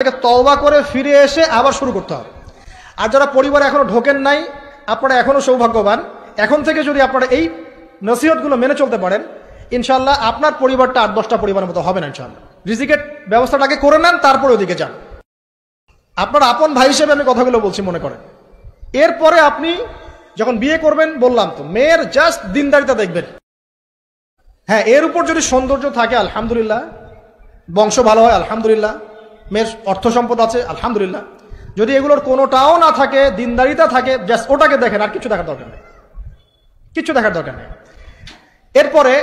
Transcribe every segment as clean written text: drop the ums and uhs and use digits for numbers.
তওবা করে ফিরে এসে আবার শুরু করতে হবে। আর যারা পরিবারে এখনো ঢোকেন নাই, আপনারা এখনো সৌভাগ্যবান। এখন থেকে যদি আপনারা এই নসিহতগুলো মেনে চলতে পারেন, ইনশাল্লাহ আপনার পরিবারটা 8-10টা পরিবারের মতো হবে না ইনশাল্লাহ। রিজিকের ব্যবস্থাটাকে করে নেন, তারপরে ওদিকে যান। আপনার আপন ভাই হিসেবে আমি কথাগুলো বলছি, মনে করেন। এরপরে আপনি যখন বিয়ে করবেন, বললাম তো, মেয়ের জাস্ট দিনদারিতা দেখবেন। হ্যাঁ, এর উপর যদি সৌন্দর্য থাকে আলহামদুলিল্লাহ, বংশ ভালো হয় আলহামদুলিল্লাহ, মেয়ের অর্থ সম্পদ আছে আলহামদুলিল্লাহ। যদি এগুলোর কোনোটাও না থাকে, দিনদারিতা থাকে, জাস্ট ওটাকে দেখেন, আর কিছু দেখার দরকার নেই, কিছু দেখার দরকার নেই। এরপরে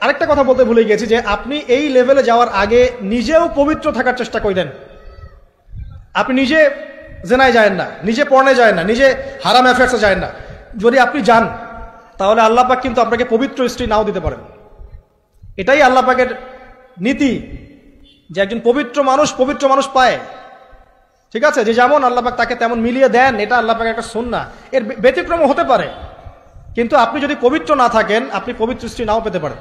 আরেকটা কথা বলতে ভুলে গেছি, যে আপনি এই লেভেলে যাওয়ার আগে নিজেও পবিত্র থাকার চেষ্টা করেন। আপনি নিজে জেনায় যায় না, নিজে পর্নে যায় না, নিজে হারাম অ্যাফেয়ার্সে যায় না। যদি আপনি যান, তাহলে আল্লাহ পাক কিন্তু আপনাকে পবিত্র স্ত্রী নাও দিতে পারেন। এটাই আল্লাহ পাকের নীতি, যে একজন পবিত্র মানুষ পায়। ঠিক আছে, যে যেমন আল্লাহ পাক তাকে তেমন মিলিয়ে দেন, এটা আল্লাহ পাকের একটা সুন্নাহ। এর ব্যতিক্রম হতে পারে, কিন্তু আপনি যদি পবিত্র না থাকেন, আপনি পবিত্র স্ত্রী নাও পেতে পারেন।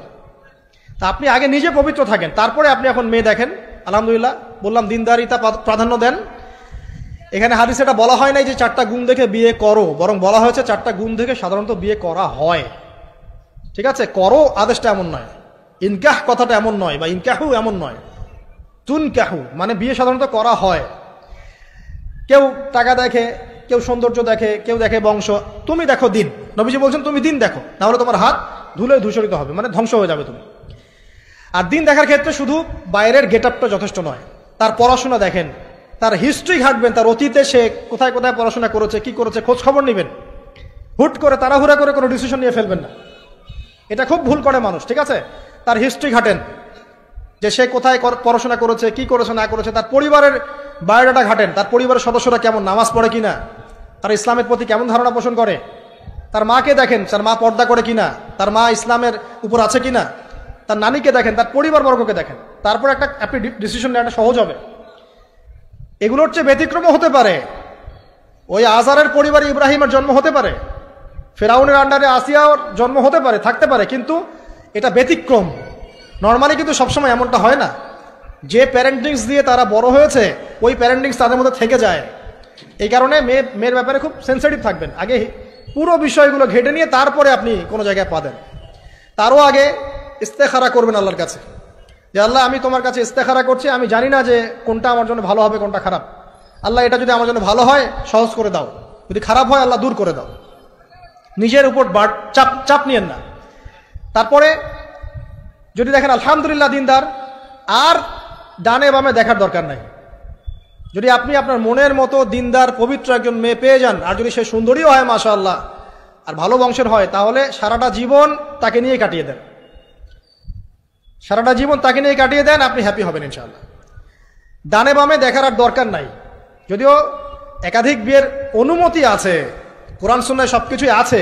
তা আপনি আগে নিজে পবিত্র থাকেন, তারপরে আপনি এখন মেয়ে দেখেন। আলহামদুলিল্লাহ, বললাম দিনদারিতা প্রাধান্য দেন। এখানে হাদিসে এটা বলা হয় নাই যে 4টা গুণ দেখে বিয়ে করো, বরং বলা হয়েছে 4টা গুণ দেখে সাধারণত বিয়ে করা হয়। ঠিক আছে, করো আদেশটা এমন নয়, ইনকাহ কথাটা এমন নয়, বা ইনকাহু এমন নয়, তুনকাহু মানে বিয়ে সাধারণত করা হয়। কেউ টাকা দেখে, কেউ সৌন্দর্য দেখে, কেউ দেখে বংশ। তুমি দেখো দিন। নবীজি বলছেন তুমি দিন দেখো, নাহলে তোমার হাত ধুলে ধূসরিত হবে, মানে ধ্বংস হয়ে যাবে তুমি। আর দিন দেখার ক্ষেত্রে শুধু বাইরের গেট আপটা যথেষ্ট নয়, তার পড়াশোনা দেখেন, তার হিস্ট্রি ঘাটবেন, তার অতীতে সে কোথায় কোথায় পড়াশোনা করেছে, কি করেছে, খোঁজ খবর নেবেন। হুট করে তাড়াহুড়া করে কোনো ডিসিশন নিয়ে ফেলবেন না, এটা খুব ভুল করে মানুষ। ঠিক আছে, তার হিস্ট্রি ঘাটেন, যে সে কোথায় পড়াশোনা করেছে, কি করেছে না করেছে। তার পরিবারের বায়োডাটা ঘাটেন, তার পরিবারের সদস্যরা কেমন, নামাজ পড়ে কিনা, তার ইসলামের প্রতি কেমন ধারণা পোষণ করে। তার মাকে দেখেন, তার মা পর্দা করে কিনা, তার মা ইসলামের উপর আছে কিনা। তার নানিকে দেখেন, তার পরিবারবর্গকে দেখেন, তারপর আপনি ডিসিশন নেওয়াটা সহজ হবে। এগুলোর চেয়ে ব্যতিক্রমও হতে পারে। ওই আজারের পরিবারে ইব্রাহিমের জন্ম হতে পারে, ফেরাউনের আন্ডারে আসিয়ার জন্ম হতে পারে, থাকতে পারে, কিন্তু এটা ব্যতিক্রম। নর্মালি কিন্তু সবসময় এমনটা হয় না। যে প্যারেন্টিংস দিয়ে তারা বড় হয়েছে, ওই প্যারেন্টিংস তাদের মধ্যে থেকে যায়। এই কারণে মেয়ের ব্যাপারে খুব সেন্সিটিভ থাকবেন। আগে পুরো বিষয়গুলো ঘেটে নিয়ে তারপরে আপনি কোনো জায়গায় পা দেন। তারও আগে ইস্তেখারা করবেন আল্লাহর কাছে, যে আল্লাহ আমি তোমার কাছে ইস্তেখারা করছি, আমি জানি না যে কোনটা আমার জন্য ভালো হবে, কোনটা খারাপ। আল্লাহ এটা যদি আমার জন্য ভালো হয় সহজ করে দাও, যদি খারাপ হয় আল্লাহ দূর করে দাও। নিজের উপর চাপ নিয়েন না। তারপরে যদি দেখেন আলহামদুলিল্লাহ দিনদার, আর ডানে বামে দেখার দরকার নাই। যদি আপনি আপনার মনের মতো দিনদার পবিত্র একজন মেয়ে পেয়ে যান, আর যদি সে সুন্দরীও হয় মাশাআল্লাহ, আর ভালো বংশের হয়, তাহলে সারাটা জীবন তাকে নিয়ে কাটিয়ে দেন, সারাটা জীবন তাকে নিয়ে কাটিয়ে দেন, আপনি হ্যাপি হবেন ইনশাআল্লাহ। ডানে বামে দেখার আর দরকার নাই। যদিও একাধিক বিয়ের অনুমতি আছে, কোরআন সুন্নাহয় সবকিছুই আছে,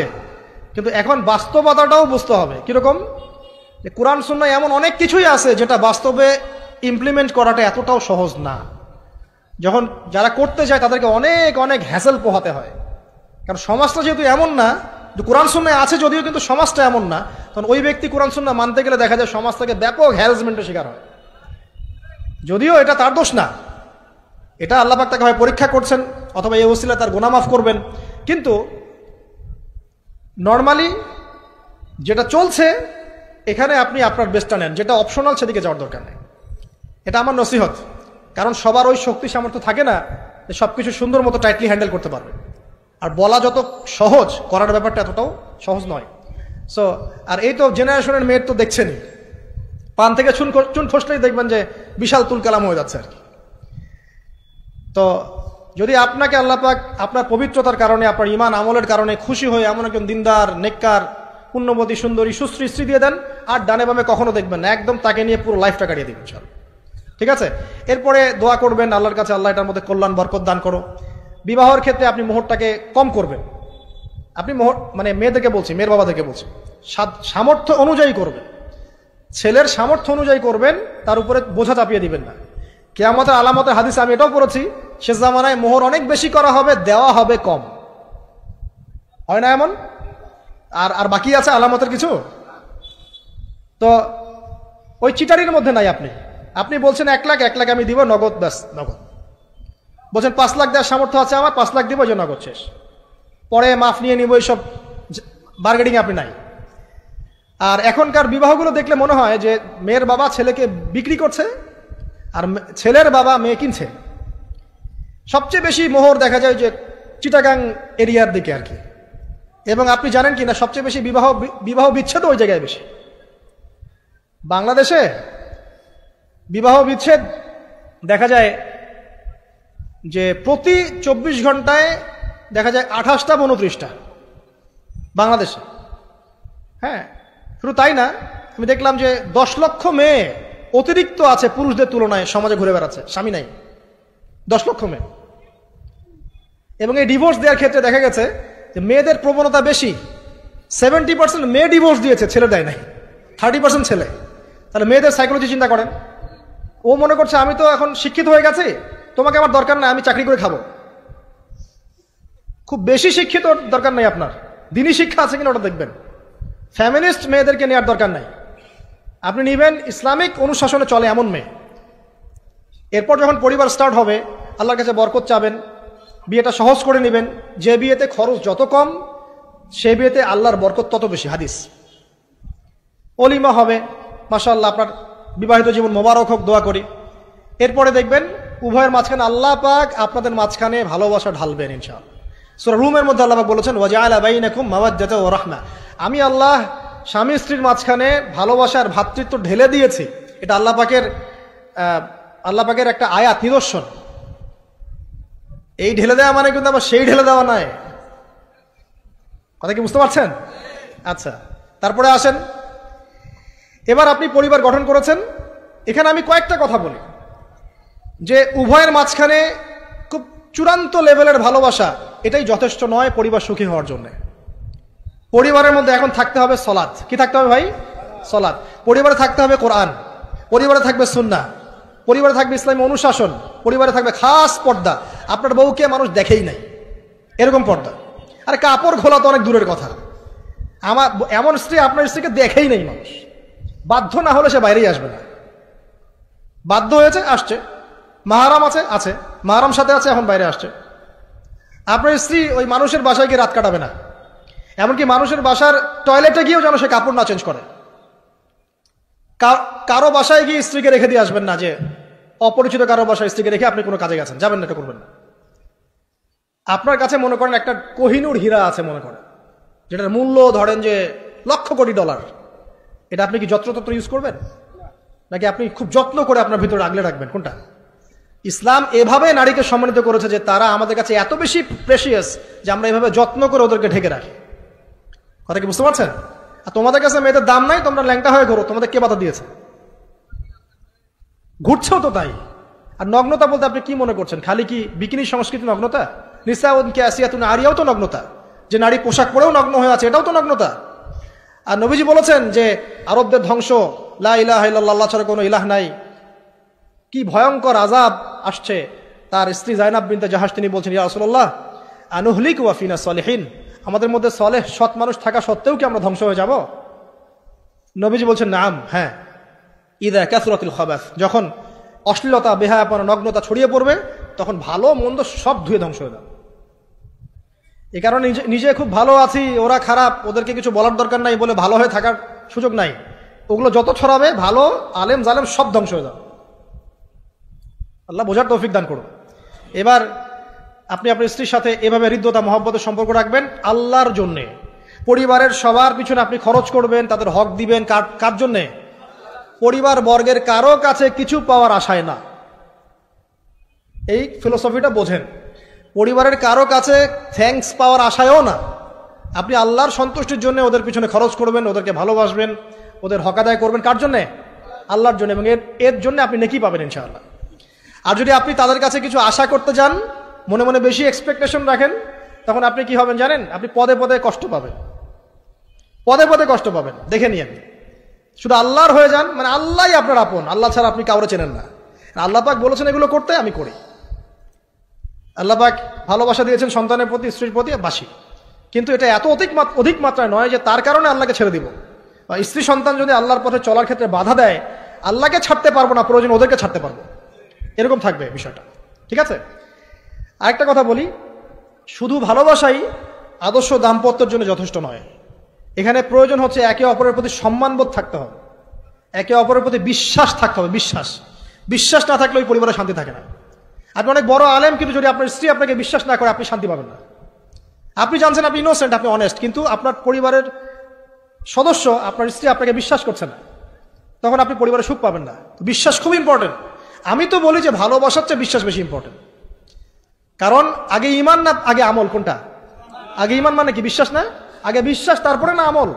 কিন্তু এখন বাস্তবতাটাও বুঝতে হবে। কিরকম? যে কোরআন সুন্নাহয় এমন অনেক কিছুই আছে যেটা বাস্তবে ইমপ্লিমেন্ট করাটা এতটাও সহজ না। যখন যারা করতে যায় তাদেরকে অনেক অনেক হ্যাসেল পোহাতে হয়, কারণ সমাজটা যেহেতু এমন না, যে কোরআন সুন্নাহয় আছে যদিও, কিন্তু সমাজটা এমন না, তখন ওই ব্যক্তি কোরআন সুন্নাহ মানতে গেলে দেখা যায় সমাজ থেকে ব্যাপক হ্যারাসমেন্টের শিকার হয়। যদিও এটা তার দোষ না, এটা আল্লাহ পাক তাকে হয় পরীক্ষা করছেন, অথবা এই ওসিলা তার গুনাহ মাফ করবেন। কিন্তু নর্মালি যেটা চলছে, এখানে আপনি আপনার বেস্টটা নেন, যেটা অপশনাল সেদিকে যাওয়ার দরকার নেই। এটা আমার নসিহত। কারণ সবার ওই শক্তি সামর্থ্য থাকে না যে সবকিছু সুন্দর মতো টাইটলি হ্যান্ডেল করতে পারবে। আর বলা যত সহজ, করার ব্যাপারটা এতটাও সহজ নয়। সো আর এই তো জেনারেশনের মেয়ের তো দেখছেনই, পান থেকে চুন খসলেই দেখবেন যে বিশাল তুল কালাম হয়ে যাচ্ছে আর কি। তো যদি আপনাকে আল্লাহ পাক আপনার পবিত্রতার কারণে, আপনার ঈমান আমলের কারণে খুশি হয়ে এমন একজন দিনদার, নেককার, পুণ্যবতী, সুন্দরী, সুশ্রী স্ত্রী দিয়ে দেন, আর ডানে বামে কখনো দেখবেন না, একদম তাকে নিয়ে পুরো লাইফটা কাটিয়ে দিবেন ইনশাআল্লাহ। ঠিক আছে, এরপরে দোয়া করবেন আল্লাহর কাছে, আল্লাহ এটার মধ্যে কল্যাণ বরকত দান করো। বিবাহের ক্ষেত্রে আপনি মোহরটাকে কম করবেন। আপনি মোহর মানে মেয়েদেরকে বলছি, মেয়ের বাবাদেরকে বলছি, সামর্থ্য অনুযায়ী করবেন, ছেলের সামর্থ্য অনুযায়ী করবেন, তার উপরে বোঝা চাপিয়ে দিবেন না। কিয়ামতের আলামতের হাদিসে আমি এটাও পড়েছি, শেষ জামানায় মোহর অনেক বেশি করা হবে, দেওয়া হবে কম। হয় না এমন? আর বাকি আছে আলামতের কিছু। তো ওই চিটারির মধ্যে নাই। আপনি বলছেন 1 লাখ আমি দিব নগদ, ব্যাস নগদ। বলছেন 5 লাখ দেওয়ার সামর্থ্য আছে আমার, 5 লাখ দিব, এই জন্য নগদ শেষ, পরে মাফ নিয়ে নিব, এইসব বার্গেনিং আপনি নাই। আর এখনকার বিবাহগুলো দেখলে মনে হয় যে মেয়ের বাবা ছেলেকে বিক্রি করছে আর ছেলের বাবা মেয়ে কিনছে। সবচেয়ে বেশি মোহর দেখা যায় যে চিটাগাং এরিয়ার দিকে আর কি। এবং আপনি জানেন কি না, সবচেয়ে বেশি বিবাহ বিচ্ছেদ ওই জায়গায় বেশি। বাংলাদেশে বিবাহ বিচ্ছেদ দেখা যায় যে প্রতি 24 ঘন্টায় দেখা যায় 28টা 29টা বাংলাদেশে। হ্যাঁ, শুধু তাই না, আমি দেখলাম যে 10 লক্ষ মেয়ে অতিরিক্ত আছে পুরুষদের তুলনায় সমাজে ঘুরে বেড়াচ্ছে, স্বামী নাই, 10 লক্ষ মেয়ে। এবং এই ডিভোর্স দেওয়ার ক্ষেত্রে দেখা গেছে যে মেয়েদের প্রবণতা বেশি, 70% মেয়ে ডিভোর্স দিয়েছে, ছেলে দেয় নাই, 30% ছেলে। তাহলে মেয়েদের সাইকোলজি চিন্তা করেন। ও মনে করছে আমি তো এখন শিক্ষিত হয়ে গেছি, তোমাকে আমার দরকার নাই, আমি চাকরি করে খাবো। খুব বেশি শিক্ষিত দরকার নাই আপনার, দিনই শিক্ষা আছে কিনা ওটা দেখবেন। ফ্যামিলিস্ট মেয়েদেরকে নেওয়ার দরকার নাই, আপনি নিবেন ইসলামিক অনুশাসনে চলে এমন মেয়ে। এরপর যখন পরিবার স্টার্ট হবে, আল্লাহর কাছে বরকত চাবেন, বিয়েটা সহজ করে নেবেন। যে বিয়েতে খরচ যত কম, সে বিয়েতে আল্লাহর বরকত তত বেশি। হাদিস। অলিমা হবে, মাশাআল্লাহ, আপনার বিবাহিত জীবন মোবারক হোক, দোয়া করি। এরপরে দেখবেন উভয়ের মাঝখানে আল্লাহ পাক আপনাদের মাঝখানে ভালোবাসা ঢালবেন ইনশাআল্লাহ। সূরা রুমের মধ্যে আল্লাহ পাক বলেছেন, ওয়াজআলা বাইনাকুম মাওয়াজ্জাতা ওয়া রাহমা, আমি আল্লাহ স্বামী স্ত্রীর মাঝখানে ভালোবাসার ভ্রাতৃত্ব ঢেলে দিয়েছি। এটা আল্লাহ পাকের একটা আয়াত, নিদর্শন। এই ঢেলে দেওয়া মানে কিন্তু আবার সেই ঢেলে দেওয়া নয়। কথা কি বুঝতে পারছেন? আচ্ছা, তারপরে আসেন, এবার আপনি পরিবার গঠন করেছেন। এখানে আমি কয়েকটা কথা বলি যে উভয়ের মাঝখানে খুব চূড়ান্ত লেভেলের ভালোবাসা, এটাই যথেষ্ট নয় পরিবার সুখী হওয়ার জন্য। পরিবারের মধ্যে এখন থাকতে হবে সলাত। কি থাকতে হবে ভাই? সলাত। পরিবারে থাকতে হবে কোরআন, পরিবারে থাকবে সুন্নাহ, পরিবারে থাকবে ইসলামী অনুশাসন, পরিবারে থাকবে খাস পর্দা। আপনার বউকে মানুষ দেখেই নাই, এরকম পর্দা। আর কাপড় খোলা তো অনেক দূরের কথা, আমার এমন স্ত্রী আপনার স্ত্রীকে দেখেই নেই মানুষ। বাধ্য না হলে সে বাইরেই আসবে না, বাধ্য হয়েছে আসছে, মাহারাম আছে, মাহারাম সাথে আছে, এখন বাইরে আসছে। আপনার স্ত্রী ওই মানুষের বাসায় গিয়ে রাত কাটাবে না, এমনকি মানুষের বাসার টয়লেটে গিয়েও যেন সে কাপড় না চেঞ্জ করে। কারো বাসায় গিয়ে স্ত্রীকে রেখে দিয়ে আসবেন না, যে অপরিচিত কারো বাসায় স্ত্রীকে রেখে আপনি কোনো কাজে গেছেন, যাবেন না, এটা করবেন না। আপনার কাছে মনে করেন একটা কোহিনূর হীরা আছে, মনে করেন যেটার মূল্য ধরেন যে লক্ষ কোটি ডলার, এটা আপনি কি যত্রতত্র ইউজ করবেন, নাকি আপনি খুব যত্ন করে আপনার ভিতরে আগলে রাখবেন? কোনটা? ইসলাম এভাবে নারীকে সম্মানিত করেছে যে তারা আমাদের কাছে এত বেশি প্রেশিয়াস যে আমরা এভাবে যত্ন করে ওদেরকে ঢেকে রাখি। কথা কি বুঝতে পারছেন? আর তোমাদের কাছে মেয়েদের দাম নাই, তোমরা ল্যাংটা হয়ে ঘোরো, তোমাদের কে বাধা দিয়েছে? ঘুরছেও তো তাই। আর নগ্নতা বলতে আপনি কি মনে করছেন? খালি কি বিকিনি সংস্কৃতি নগ্নতা? নিসাউন কাসিয়াতুন আরিয়াও তো নগ্নতা, যে নারী পোশাক পরেও নগ্ন হয়ে আছে, এটাও তো নগ্নতা। আর নবীজি বলেছেন যে আরবদের ধ্বংস, লা ইলাহা ইল্লাল্লাহ, আল্লাহ ছাড়া কোনো ইলাহ নাই। কি ভয়ঙ্কর আযাব আসছে। তার স্ত্রী যায়নাব বিনতে জাহাশ তিনি বলছেন, ইয়া রাসূলুল্লাহ আনুহলিক ওয়া ফিনা সালিহিন, আমাদের মধ্যে সলেহ সৎ মানুষ থাকা সত্ত্বেও কি আমরা ধ্বংস হয়ে যাব? নবীজি বলছেন নাম, হ্যাঁ। ইদা কাসরাতুল খাবাস, যখন অশ্লীলতা, বেহায়াপনা, নগ্নতা ছড়িয়ে পড়বে, তখন ভালো মন্দ সব ধুয়ে ধ্বংস হয়ে যাবে। এ কারণে নিজে খুব ভালো আছি, ওরা খারাপ, ওদেরকে কিছু বলার দরকার নাই বলে ভালো হয়ে থাকার সুযোগ নাই। ওগুলো যত ছড়াবে, ভালো আলেম জালেম সব ধ্বংস হয়ে যাবে। আল্লাহ বোঝার তৌফিক দান করুন। এবার আপনি আপনার স্ত্রীর সাথে এভাবে হৃদ্যতা মহব্বতের সম্পর্ক রাখবেন আল্লাহর জন্যে। পরিবারের সবার পিছনে আপনি খরচ করবেন, তাদের হক দিবেন। কার জন্যে? পরিবার বর্গের কারো কাছে কিছু পাওয়ার আশায় না। এই ফিলোসফিটা বোঝেন। পরিবারের কারো কাছে থ্যাঙ্কস পাওয়ার আশায়ও না। আপনি আল্লাহর সন্তুষ্টির জন্য ওদের পিছনে খরচ করবেন, ওদেরকে ভালোবাসবেন, ওদের হক আদায় করবেন। কার জন্যে? আল্লাহর জন্য। এবং এর জন্য আপনি নেকি পাবেন ইনশাআল্লাহ। আর যদি আপনি তাদের কাছে কিছু আশা করতে যান, মনে মনে বেশি এক্সপেকটেশন রাখেন, তখন আপনি কি হবেন জানেন? আপনি পদে পদে কষ্ট পাবেন, পদে পদে কষ্ট পাবেন। দেখে নিয়েন, শুধু আল্লাহর হয়ে যান, মানে আল্লাহই আপনার আপন, আল্লাহ ছাড়া আপনি কাউরে চেনেন না। আল্লাহ পাক বলেছেন এগুলো করতে, আমি করি। আল্লাহ পাক ভালোবাসা দিয়েছেন সন্তানের প্রতি, স্ত্রীর প্রতি, বাসি। কিন্তু এটা এত অধিক মাত্রায় নয় যে তার কারণে আল্লাহকে ছেড়ে দিব। বা স্ত্রী সন্তান যদি আল্লাহর পথে চলার ক্ষেত্রে বাধা দেয়, আল্লাহকে ছাড়তে পারবো না, প্রয়োজন ওদেরকে ছাড়তে পারবো, এরকম থাকবে বিষয়টা। ঠিক আছে? আরেকটা কথা বলি, শুধু ভালোবাসাই আদর্শ দাম্পত্যের জন্য যথেষ্ট নয়। এখানে প্রয়োজন হচ্ছে একে অপরের প্রতি সম্মানবোধ থাকতে হবে, একে অপরের প্রতি বিশ্বাস থাকতে হবে। বিশ্বাস না থাকলে ওই পরিবারে শান্তি থাকে না। আপনি অনেক বড় আলেম, কিন্তু যদি আপনার স্ত্রী আপনাকে বিশ্বাস না করে, আপনি শান্তি পাবেন না। আপনি জানছেন আপনি ইনোসেন্ট, আপনি অনেস্ট, কিন্তু আপনার পরিবারের সদস্য, আপনার স্ত্রী আপনাকে বিশ্বাস করছে না, তখন আপনি পরিবারে সুখ পাবেন না। বিশ্বাস খুব ইম্পর্টেন্ট। আমি তো বলি যে ভালোবাসার চেয়ে বিশ্বাস বেশি ইম্পর্টেন্ট। কারণ আগে ইমান না আগে আমল? কোনটা আগে? ইমান মানে কি? বিশ্বাস না? আগে বিশ্বাস, তারপরে না আমল?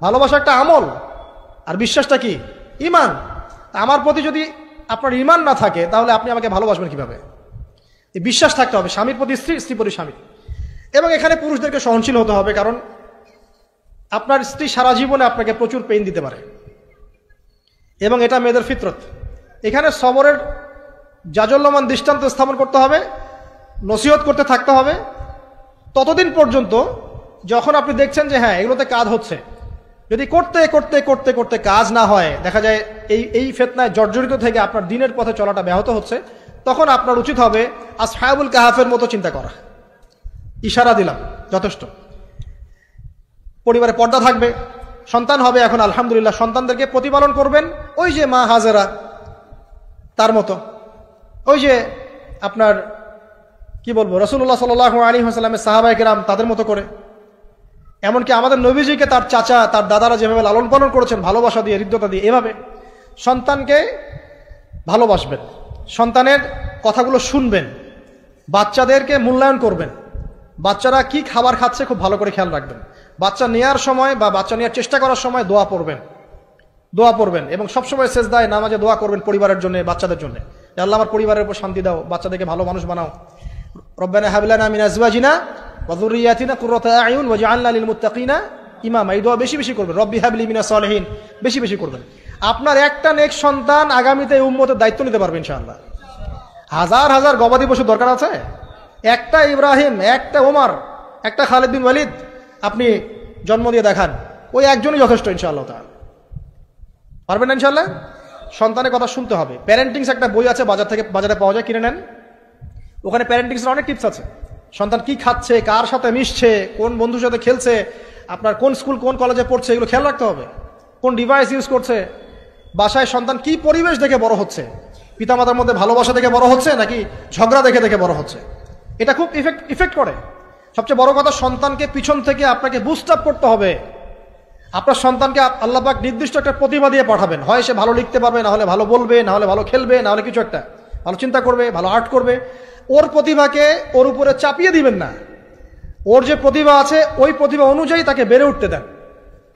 ভালোবাসা একটা আমল, আর বিশ্বাসটা কি? ইমান। আমার প্রতি যদি আপনার ইমান না থাকে, তাহলে আপনি আমাকে ভালোবাসবেন কিভাবে? এই বিশ্বাস থাকতে হবে, স্বামীর প্রতি স্ত্রী, স্ত্রী প্রতি স্বামী। এবং এখানে পুরুষদেরকে সহনশীল হতে হবে, কারণ আপনার স্ত্রী সারা জীবনে আপনাকে প্রচুর পেইন দিতে পারে, এবং এটা মেয়েদের ফিতরত। এখানে সবরের জাজল্যমান দৃষ্টান্ত স্থাপন করতে হবে, নসিহত করতে থাকতে হবে ততদিন পর্যন্ত যখন আপনি দেখছেন যে হ্যাঁ এগুলোতে কাজ হচ্ছে। যদি করতে করতে করতে করতে কাজ না হয়, দেখা যায় এই ফিতনায় জর্জরিত থেকে আপনার দিনের পথে চলাটা ব্যাহত হচ্ছে, তখন আপনার উচিত হবে আসহাবুল কাহাফের মতো চিন্তা করা। ইশারা দিলাম, যথেষ্ট। পরিবারে পর্দা থাকবে, সন্তান হবে, এখন আলহামদুলিল্লাহ সন্তানদেরকে প্রতিপালন করবেন ওই যে মা হাজেরা তার মতো, ওই যে আপনার কি বলবো রাসূলুল্লাহ সাল্লাল্লাহু আলাইহি ওয়াসাল্লামের সাহাবায়ে কেরাম তাদের মতো করে। এমনকি আমাদের নবীজিকে তার চাচা, তার দাদারা যেভাবে লালন পালন করেছেন ভালোবাসা দিয়ে, হৃদ্যতা দিয়ে, এভাবে সন্তানকে ভালোবাসবেন, সন্তানের কথাগুলো শুনবেন, বাচ্চাদেরকে মূল্যায়ন করবেন, বাচ্চারা কি খাবার খাচ্ছে খুব ভালো করে খেয়াল রাখবেন, বাচ্চা নেওয়ার সময় বা বাচ্চা নেওয়ার চেষ্টা করার সময় দোয়া পড়বেন এবং সবসময় সেজদায় নামাজে দোয়া করবেন পরিবারের জন্য, বাচ্চাদের জন্য। আল্লাহ আমার পরিবারের উপর শান্তি দাও, বাচ্চাদেরকে ভালো মানুষ বানাও। রব্বানা হাব লানা মিন আজওয়াজিনা ওয়া যুররিয়াতিনা কুররাতা আয়ুন ওয়াজআলনা লিল মুত্তাকিনা ইমামা। এই দোয়া বেশি বেশি করবেন। রব্বি হাবলি মিনাস সালিহিন বেশি বেশি করবেন। আপনার একটা নেক সন্তান আগামীতে এই উম্মতের দায়িত্ব নিতে পারবে ইনশাআল্লাহ। হাজার হাজার গবাদি পশু দরকার আছে? একটা ইব্রাহিম, একটা ওমর, একটা খালিদ বিন ওয়ালিদ আপনি জন্ম দিয়ে দেখান, ওই একজনই যথেষ্ট ইনশাআল্লাহ তাআলা। পারবেন না ইনশাআল্লাহ? সন্তানের কথা শুনতে হবে। প্যারেন্টিংস একটা বই আছে, বাজারে পাওয়া যায়, কিনে নেন। ওখানে প্যারেন্টিংসের অনেক টিপস আছে। সন্তান কি খাচ্ছে, কার সাথে মিশছে, কোন বন্ধুর সাথে খেলছে, আপনার কোন স্কুল কোন কলেজে পড়ছে, এগুলো খেয়াল রাখতে হবে। কোন ডিভাইস ইউজ করছে, বাসায় সন্তান কি পরিবেশ দেখে বড় হচ্ছে, পিতামাতার মধ্যে ভালোবাসা দেখে বড় হচ্ছে নাকি ঝগড়া দেখে দেখে বড় হচ্ছে, এটা খুব ইফেক্ট করে। সবচেয়ে বড় কথা, সন্তানকে পিছন থেকে আপনাকে বুস্ট আপ করতে হবে। আপনার সন্তানকে আল্লাহ পাক নির্দিষ্ট একটা প্রতিভা দিয়ে পাঠাবেন, হয় সে ভালো লিখতে পারবে, না হলে ভালো বলবে, না হলে ভালো খেলবে, না হলে কিছু একটা ভালো চিন্তা করবে, ভালো আর্ট করবে। ওর প্রতিভাকে ওর উপরে চাপিয়ে দিবেন না। ওর যে প্রতিভা আছে ওই প্রতিভা অনুযায়ী তাকে বেড়ে উঠতে দেন।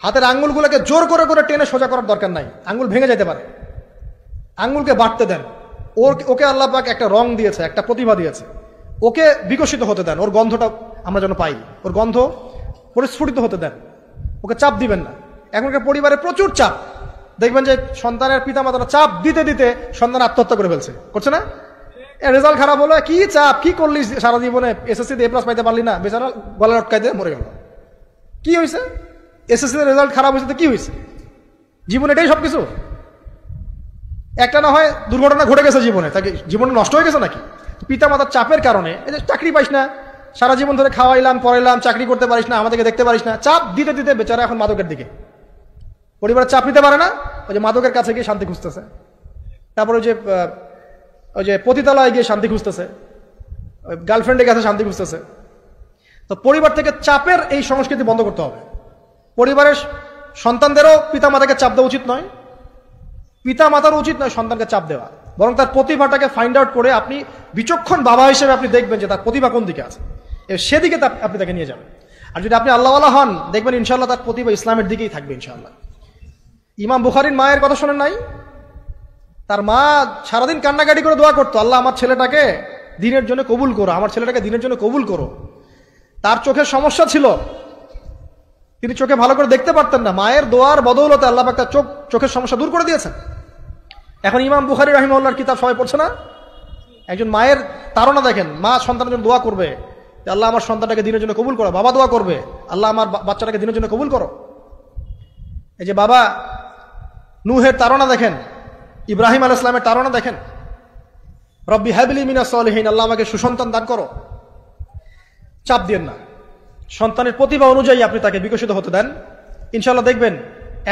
হাতের আঙ্গুলগুলোকে জোর করে করে টেনে সোজা করার দরকার নাই, আঙ্গুল ভেঙে যেতে পারে। আঙ্গুলকে বাড়তে দেন। ওকে আল্লাহ পাক একটা রং দিয়েছে, একটা প্রতিভা দিয়েছে, ওকে বিকশিত হতে দেন। ওর গন্ধটা আমরা যেন পাই, ওর গন্ধ পরিস্ফুটিত হতে দেন, ওকে চাপ দিবেন না। এখনকার পরিবারে প্রচুর চাপ, দেখবেন যে সন্তানের পিতামাতারা চাপ দিতে দিতে সন্তান আত্মহত্যা করে ফেলছে, করছে না? রেজাল্ট খারাপ হলো, কি চাপ, কি করলি সারা জীবনে, এসএসসিতে এ+ পাইতে পারলি না, বেচারা গলা লটকাইতে মরে গেল। কি হয়েছে? এসএসসিতে রেজাল্ট খারাপ হয়েছে তো কি হয়েছে? জীবনে এটাই সবকিছু? একটা না হয় দুর্ঘটনা ঘটে গেছে জীবনে, তাকে জীবনে নষ্ট হয়ে গেছে নাকি? পিতামাতার চাপের কারণে, এই যে চাকরি পাইস না, সারা জীবন ধরে খাওয়াইলাম পড়াইলাম, চাকরি করতে পারিস না, আমাদেরকে দেখতে পারিস না, চাপ দিতে দিতে বেচারা এখন মাদকের দিকে। পরিবারের চাপ নিতে পারে না, ওই যে মাদকের কাছে গিয়ে শান্তি খুঁজতেছে, তারপরে ওই যে পতিতালয়ে গিয়ে শান্তি খুঁজতেছে, গার্লফ্রেন্ডের কাছে শান্তি খুঁজতেছে। তো পরিবার থেকে চাপের এই সংস্কৃতি বন্ধ করতে হবে। পরিবারের সন্তানদেরও পিতামাতাকে চাপ দেওয়া উচিত নয়, পিতামাতারও উচিত নয় সন্তানকে চাপ দেওয়া, বরং তার প্রতিভাটাকে ফাইন্ড আউট করে আপনি বিচক্ষণ বাবা হিসেবে আপনি দেখবেন যে তার প্রতিভা কোন দিকে আছে, সেদিকে আপনি তাকে নিয়ে যাবেন। আর যদি আপনি আল্লাহওয়ালা হন, দেখবেন ইনশাআল্লাহ তার প্রতিভা ইসলামের দিকেই থাকবে ইনশাআল্লাহ। ইমাম বুখারীর মায়ের কথা শোনেন নাই? তার মা সারাদিন কান্নাকাটি করে দোয়া করতো, আল্লাহ আমার ছেলেটাকে দিনের জন্য কবুল করো, আমার ছেলেটাকে দিনের জন্য কবুল করো। তার চোখের সমস্যা ছিল, তিনি চোখে ভালো করে দেখতে পারতেন না, মায়ের দোয়ার বদৌলতে আল্লাহ পাক তার চোখের সমস্যা দূর করে দিয়েছেন। এখন ইমাম বুখারী রাহিমাহুল্লাহর কিতাব সবাই পড়ছে না? একজন মায়ের তাড়না দেখেন, মা সন্তানের জন্য দোয়া করবে, আল্লাহ আমার সন্তানটাকে দিনের জন্য কবুল করো। বাবা দোয়া করবে, আল্লাহ আমার বাচ্চাটাকে দিনের জন্য কবুল করো। এই যে বাবা নূহের তাড়না দেখেন, ইব্রাহিম আলাইহিস সালামের তাড়না দেখেন, রব্বি হাবলি মিনাস সালিহিন, আল্লাহ আমাকে সুসন্তান দান করো। চাপ দিয়েন না, সন্তানের প্রতিভা অনুযায়ী আপনি তাকে বিকশিত হতে দেন। ইনশাল্লাহ দেখবেন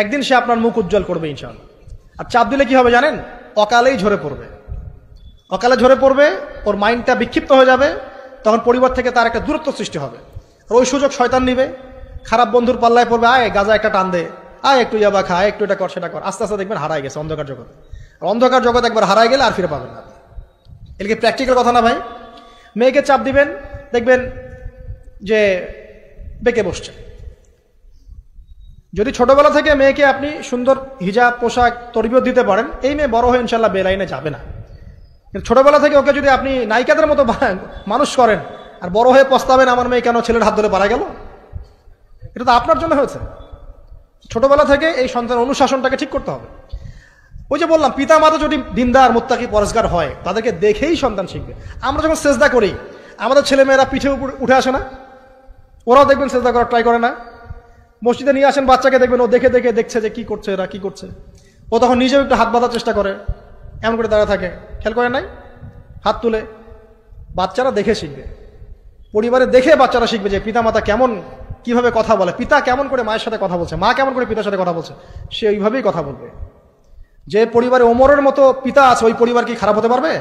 একদিন সে আপনার মুখ উজ্জ্বল করবে ইনশাল্লাহ। আর চাপ দিলে কি হবে জানেন? অকালেই ঝরে পড়বে, অকালে ঝরে পড়বে, ওর মাইন্ডটা বিক্ষিপ্ত হয়ে যাবে, তখন পরিবার থেকে তার একটা দূরত্ব সৃষ্টি হবে। আর ওই সুযোগ শয়তান নিবে, খারাপ বন্ধুর পাল্লায় পড়বে, আয় গাজা একটা টান দে, আয় একটু ইয়াবা খা, একটু এটা কর সেটা কর, আস্তে আস্তে দেখবেন হারায় গেছে অন্ধকার জগৎ। আর অন্ধকার জগৎ একবার হারায় গেলে আর ফিরে পাবেন না। এটা কি প্র্যাকটিক্যাল কথা না ভাই? মেয়েকে চাপ দিবেন, দেখবেন যে বেঁকে বসছে। যদি ছোটবেলা থেকে মেয়েকে আপনি সুন্দর হিজাব পোশাক তরবিয়ত দিতে পারেন, এই মেয়ে বড় হয়ে ইনশাল্লাহ বেলাইনে যাবে না। কিন্তু ছোটবেলা থেকে ওকে যদি আপনি নায়িকাদের মতো মানুষ করেন আর বড় হয়ে পস্তাবেন আমার মেয়ে কেন ছেলের হাত ধরে পারা গেল, এটা তো আপনার জন্য হয়েছে। ছোটবেলা থেকে এই সন্তানের অনুশাসনটাকে ঠিক করতে হবে। ওই যে বললাম, পিতা মাতা যদি দিনদার মুত্তাকি পরেজগার হয়, তাদেরকে দেখেই সন্তান শিখবে। আমরা যখন সেজদা করি, আমাদের ছেলেমেয়েরা পিঠে উপর উঠে আসে না? ওরাও দেখবেন সেজদা করার ট্রাই করে না? মসজিদে নিয়ে আসেন বাচ্চাকে, দেখবেন ও দেখে দেখে দেখছে যে কি করছে এরা, কি করছে। ও তখন নিজেও একটু হাত বাঁধার চেষ্টা করে, এমন করে দাঁড়া থাকে, খেয়াল করে নাই? হাত তুলে। বাচ্চারা দেখে শিখবে, পরিবারে দেখে বাচ্চারা শিখবে যে পিতা মাতা কেমন, কিভাবে কথা বলে, পিতা কেমন করে মায়ের সাথে কথা বলছে, মা কেমন করে পিতার সাথে কথা বলছে, সে ওইভাবেই কথা বলবে। যে পরিবারে ওমরের মতো পিতা আছে, ওই পরিবার কি খারাপ হতে পারবে?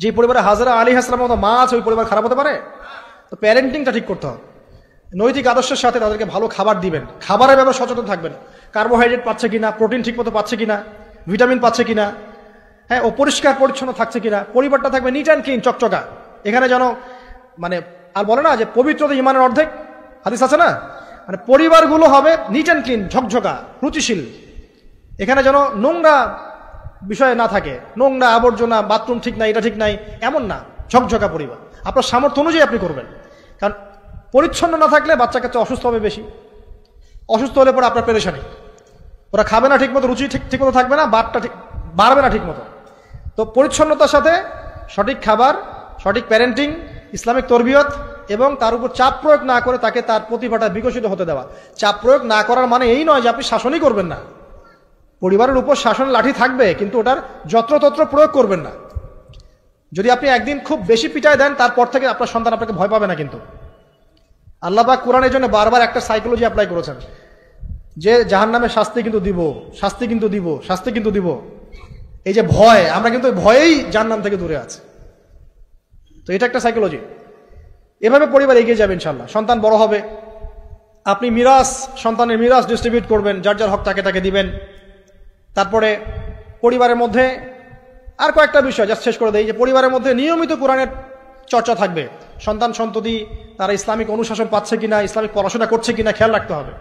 যে পরিবারে হাজরা আলী হাসলামের মতো মা আছে, ওই পরিবার খারাপ হতে পারে? তো প্যারেন্টিংটা ঠিক করতে হবে। নৈতিক আদর্শের সাথে তাদেরকে ভালো খাবার দিবেন, খাবারের ব্যাপারে সচেতন থাকবেন। কার্বোহাইড্রেট পাচ্ছে কিনা, প্রোটিন ঠিক মতো পাচ্ছে কিনা, ভিটামিন পাচ্ছে কিনা, হ্যাঁ, ও পরিষ্কার পরিচ্ছন্ন থাকছে কিনা, পরিবারটা থাকবে নিট অ্যান্ড ক্লিন, চকচকা। এখানে যেন মানে আর বলে না যে পবিত্রতা ইমানের অর্ধেক, হাদিস আছে না? মানে পরিবারগুলো হবে নিট অ্যান্ড ক্লিন, ঝকঝকা, রুচিশীল। এখানে যেন নোংরা বিষয় না থাকে, নোংরা আবর্জনা, বাথরুম ঠিক নাই, এটা ঠিক নাই, এমন না, ঝকঝকা পরিবার। আপনার সামর্থ্য অনুযায়ী আপনি করবেন, কারণ পরিচ্ছন্ন না থাকলে বাচ্চা কাচ্চা অসুস্থ হবে বেশি। অসুস্থ হলে পরে আপনার পেরেশানি, ওরা খাবে না ঠিক মতো, রুচি ঠিক মতো থাকবে না, বাতটা ঠিক বাড়বে না ঠিক মতো। তো পরিচ্ছন্নতার সাথে সঠিক খাবার, সঠিক প্যারেন্টিং, ইসলামিক তরবিয়ত এবং তার উপর চাপ প্রয়োগ না করে তাকে তার প্রতিভাটা বিকশিত হতে দেওয়া। চাপ প্রয়োগ না করার মানে এই নয় যে আপনি শাসনই করবেন না। পরিবারের উপর শাসনের লাঠি থাকবে, কিন্তু ওটার যত্রতত্র প্রয়োগ করবেন না। যদি আপনি একদিন খুব বেশি পিটায় দেন, তারপর থেকে আপনার সন্তান আপনাকে ভয় পাবে না। কিন্তু আল্লাহ পাক কোরআনের জন্য বারবার একটা সাইকোলজি অ্যাপ্লাই করেছেন যে জাহান্নামের শাস্তি কিন্তু দিব, শাস্তি কিন্তু দিব, শাস্তি কিন্তু দিব। এই যে ভয়, আমরা কিন্তু ভয়েই জাহান্নাম থেকে দূরে আছি। তো এটা একটা সাইকোলজি। এভাবে পরিবার এগিয়ে যাবে ইনশাল্লাহ। সন্তান বড় হবে, আপনি মিরাস, সন্তানের মিরাস ডিস্ট্রিবিউট করবেন, যার যার হক তাকে তাকে দিবেন। তারপরে পরিবারের মধ্যে আর কয়েকটা বিষয় জাস্ট শেষ করে দেই, যে পরিবারের মধ্যে নিয়মিত কোরআনের চর্চা থাকবে। সন্তান সন্ততি তারা ইসলামিক অনুশাসন পাচ্ছে কিনা, ইসলামিক পড়াশোনা করছে কিনা খেয়াল রাখতে হবে।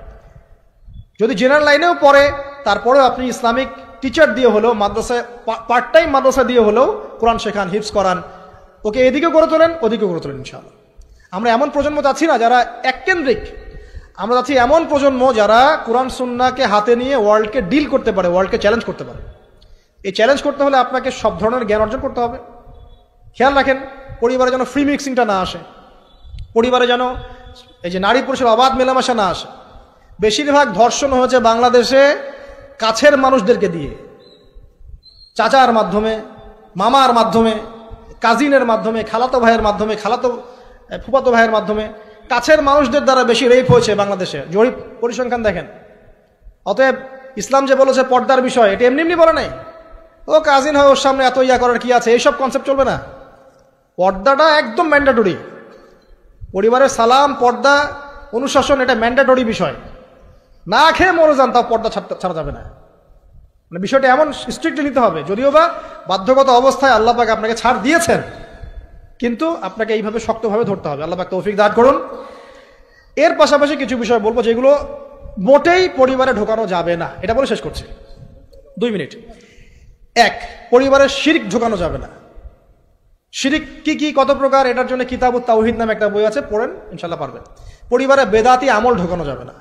যদি জেনারেল লাইনেও পড়ে, তারপরেও আপনি ইসলামিক টিচার দিয়ে হলেও, মাদ্রাসায় পার্ট টাইম মাদ্রাসা দিয়ে হলেও কোরআন শেখান, হিফজ করান, ওকে এদিকে করে তোলেন, ওদিকে করে তোলেন ইনশাআল্লাহ। আমরা এমন প্রজন্ম যাচ্ছি না যারা এককেন্দ্রিক, আমরা যাচ্ছি এমন প্রজন্ম যারা কোরআন সুন্নাহকে হাতে নিয়ে ওয়ার্ল্ডকে ডিল করতে পারে, ওয়ার্ল্ডকে চ্যালেঞ্জ করতে পারে। এই চ্যালেঞ্জ করতে হলে আপনাকে সব ধরনের জ্ঞান অর্জন করতে হবে। খেয়াল রাখেন পরিবারে যেন ফ্রি মিক্সিংটা না আসে, পরিবারে যেন এই যে নারী পুরুষের অবাধ মেলামেশা না আসে। বেশিরভাগ ধর্ষণ হয়েছে বাংলাদেশে কাছের মানুষদেরকে দিয়ে, চাচার মাধ্যমে, মামার মাধ্যমে, কাজিনের মাধ্যমে, খালাতো ভাইয়ের মাধ্যমে, ফুফাতো ভাইয়ের মাধ্যমে, কাছের মানুষদের দ্বারা বেশি রেপ হয়েছে বাংলাদেশে। জরিপ পরিসংখ্যান দেখেন। অতএব ইসলাম যে বলেছে পর্দার বিষয়, এটা এমনি এমনি বলে নাই। ও কাজিন হয়, ওর সামনে এত ইয়া করার কি আছে, এইসব কনসেপ্ট চলবে না। পর্দাটা একদম ম্যান্ডেটরি। পরিবারের সালাম, পর্দা, অনুশাসন, এটা ম্যান্ডেটরি বিষয়। না খেয়ে মরে যান, তাও পর্দা ছাড়া যাবে না। মানে বিষয়টা এমন স্ট্রিক্টলি নিতে হবে। যদিও বা বাধ্যগত অবস্থায় আল্লাহ পাক আপনাকে ছাড় দিয়েছেন, কিন্তু আপনাকে এইভাবে শক্তভাবে ধরতে হবে। আল্লাহ পাক তৌফিক দান করুন। এর পাশাপাশি কিছু বিষয় বলবো যেগুলো মোটেই পরিবারে ঢোকানো যাবে না, এটা বলে শেষ করছি 2 মিনিট। 1, পরিবারে শিরক ঢোকানো যাবে না। শিরক কি কি, কত প্রকার, এটার জন্য কিতাবুত তাওহীদ নামে একটা বই আছে, পড়েন ইনশাল্লাহ পারবেন। পরিবারে বেদাতি আমল ঢোকানো যাবে না।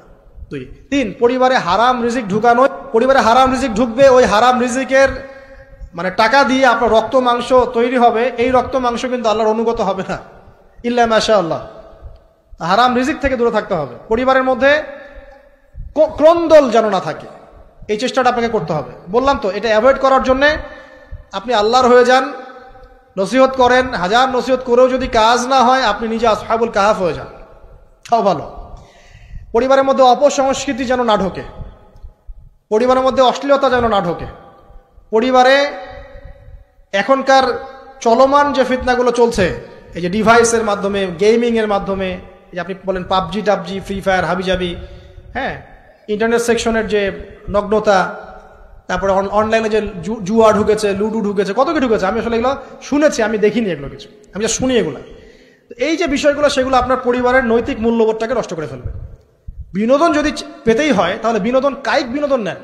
2, 3, পরিবারে হারাম রিজিক ঢুকানো। পরিবারে হারাম রিজিক ঢুকবে, ওই হারাম রিজিকের মানে টাকা দিয়ে আপনার রক্ত মাংস তৈরি হবে, এই রক্ত মাংস কিন্তু আল্লাহর অনুগত হবে না, ইল্লা মাশাআল্লাহ। হারাম রিজিক থেকে দূরে থাকতে হবে। পরিবারের মধ্যে ক্রন্দল যেন না থাকে, এই চেষ্টাটা আপনাকে করতে হবে। বললাম তো, এটা অ্যাভয়েড করার জন্যে আপনি আল্লাহর হয়ে যান, নসিহত করেন, হাজার নসিহত করেও যদি কাজ না হয়, আপনি নিজে আসহাবুল কাহাফ হয়ে যান, তাও ভালো। পরিবারের মধ্যে অপসংস্কৃতি যেন না ঢোকে, পরিবারের মধ্যে অশ্লীলতা যেন না ঢোকে। পরিবারে এখনকার চলমান যে ফিতনাগুলো চলছে, এই যে ডিভাইসের মাধ্যমে, গেমিংয়ের মাধ্যমে, এই যে আপনি বলেন পাবজি টাবজি, ফ্রি ফায়ার, হাবিজাবি, হ্যাঁ, ইন্টারনেট সেকশনের যে নগ্নতা, তারপরে অনলাইনে যে জুয়া ঢুকেছে, লুডু ঢুকেছে, কত কি ঢুকেছে, আমি আসলে এগুলো শুনেছি, আমি দেখিনি এগুলো কিছু, আমি যা শুনি এগুলো। তো এই যে বিষয়গুলো, সেগুলো আপনার পরিবারের নৈতিক মূল্যবোধটাকে নষ্ট করে ফেলবে। বিনোদন যদি পেতেই হয়, তাহলে বিনোদন, কায়িক বিনোদন নেন।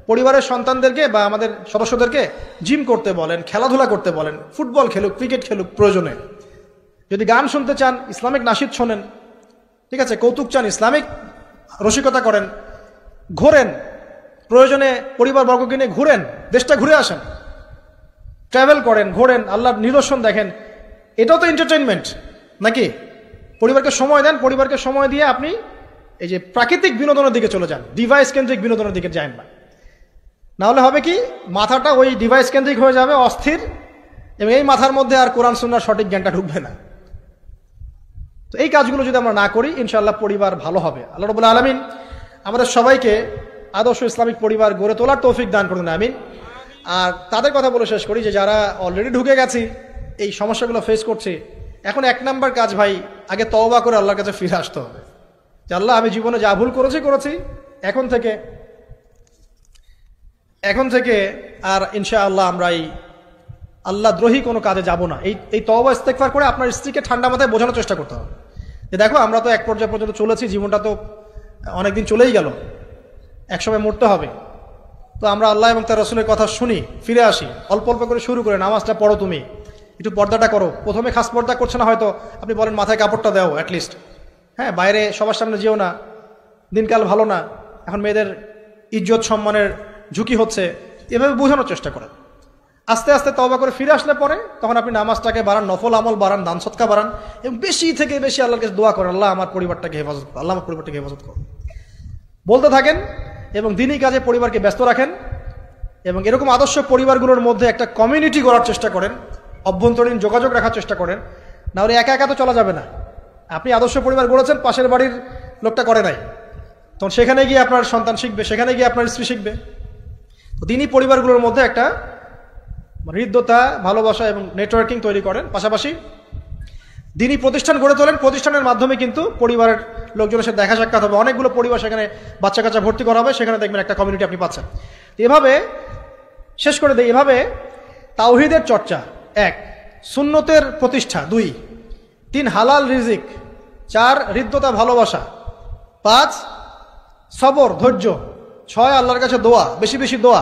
পরিবারের সন্তানদেরকে বা আমাদের সদস্যদেরকে জিম করতে বলেন, খেলাধুলা করতে বলেন, ফুটবল খেলুক, ক্রিকেট খেলুক প্রয়োজনে। যদি গান শুনতে চান, ইসলামিক নাশিদ শোনেন, ঠিক আছে, কৌতুক চান, ইসলামিক রসিকতা করেন, ঘোরেন, প্রয়োজনে পরিবারবর্গকে নিয়ে ঘুরেন, দেশটা ঘুরে আসেন, ট্রাভেল করেন, ঘোরেন, আল্লাহর নিদর্শন দেখেন, এটাও তো এন্টারটেইনমেন্ট নাকি? পরিবারকে সময় দেন, পরিবারকে সময় দিয়ে আপনি এই যে প্রাকৃতিক বিনোদনের দিকে চলে যান, ডিভাইস কেন্দ্রিক বিনোদনের দিকে যান না। নাহলে হবে কি, মাথাটা ওই ডিভাইস কেন্দ্রিক হয়ে যাবে, অস্থির, এবং এই মাথার মধ্যে আর কোরআন সুন্নাহর সঠিক জ্ঞানটা ঢুকবে না। তো এই কাজগুলো যদি আমরা না করি, ইনশাআল্লাহ পরিবার ভালো হবে। আল্লাহ রাব্বুল আলামিন আমাদের সবাইকে আদর্শ ইসলামিক পরিবার গড়ে তোলার তৌফিক দান করুন, আমিন। আর তাদের কথা বলে শেষ করি যে যারা অলরেডি ঢুকে গেছি, এই সমস্যাগুলো ফেস করছে, এখন এক নাম্বার কাজ ভাই, আগে তওবা করে আল্লাহর কাছে ফিরে আসতে হবে যে আল্লাহ, আমি জীবনে যা ভুল করেছি, এখন থেকে আর ইনশাআল্লাহ আমরা এই আল্লাহ দ্রোহী কোনো কাজে যাব না। এই তওবা ইস্তেগফার করে আপনার স্ত্রীকে ঠান্ডা মাথায় বোঝানোর চেষ্টা করতে হবে যে দেখো, আমরা তো এক পর্যায় পর্যন্ত চলেছি, জীবনটা তো অনেকদিন চলেই গেল, একসময় মরতে হবে। তো আমরা আল্লাহ এবং তার রাসূলের কথা শুনি, ফিরে আসি, অল্প অল্প করে শুরু করে নামাজটা পড়ো, তুমি একটু পর্দাটা করো। প্রথমে খাস পর্দা করছে না হয়তো, আপনি বলেন মাথায় কাপড়টা দাও অ্যাটলিস্ট, হ্যাঁ, বাইরে সবার সামনে যেও না, দিনকাল ভালো না, এখন মেয়েদের ইজ্জত সম্মানের ঝুঁকি হচ্ছে, এভাবে বোঝানোর চেষ্টা করেন। আস্তে আস্তে তওবা করে ফিরে আসলে পরে তখন আপনি নামাজটাকে বাড়ান, নফল আমল বাড়ান, দান সদকা বাড়ান, এবং বেশি থেকে বেশি আল্লাহর কাছে দোয়া করেন, আল্লাহ আমার পরিবারটাকে হেফাজত করো, আল্লাহ আমার পরিবারটাকে হেফাজত করো, বলতে থাকেন। এবং দিনই কাজে পরিবারকে ব্যস্ত রাখেন, এবং এরকম আদর্শ পরিবারগুলোর মধ্যে একটা কমিউনিটি গড়ার চেষ্টা করেন, অভ্যন্তরীণ যোগাযোগ রাখার চেষ্টা করেন। নাহলে একা একা তো চলা যাবে না। আপনি আদর্শ পরিবার গড়েছেন, পাশের বাড়ির লোকটা করে নাই, তখন সেখানে গিয়ে আপনার সন্তান শিখবে, সেখানে গিয়ে আপনার স্ত্রী শিখবে। তো দিনই পরিবারগুলোর মধ্যে একটা হৃদ্যতা, ভালোবাসা এবং নেটওয়ার্কিং তৈরি করেন। পাশাপাশি দিনই প্রতিষ্ঠান গড়ে তোলেন, প্রতিষ্ঠানের মাধ্যমে কিন্তু পরিবারের লোকজনের সাথে দেখা সাক্ষাৎ হবে, অনেকগুলো পরিবার সেখানে বাচ্চা কাচ্চা ভর্তি করা হবে, সেখানে দেখবেন একটা কমিউনিটি আপনি পাচ্ছেন। এভাবে শেষ করে দেয়, এভাবে তাওহীদের চর্চা 1, সুন্নতের প্রতিষ্ঠা 2, 3 হালাল রিজিক, 4 হৃদ্যতা ভালোবাসা, 5 সবর ধৈর্য, 6 আল্লাহর কাছে দোয়া, বেশি বেশি দোয়া,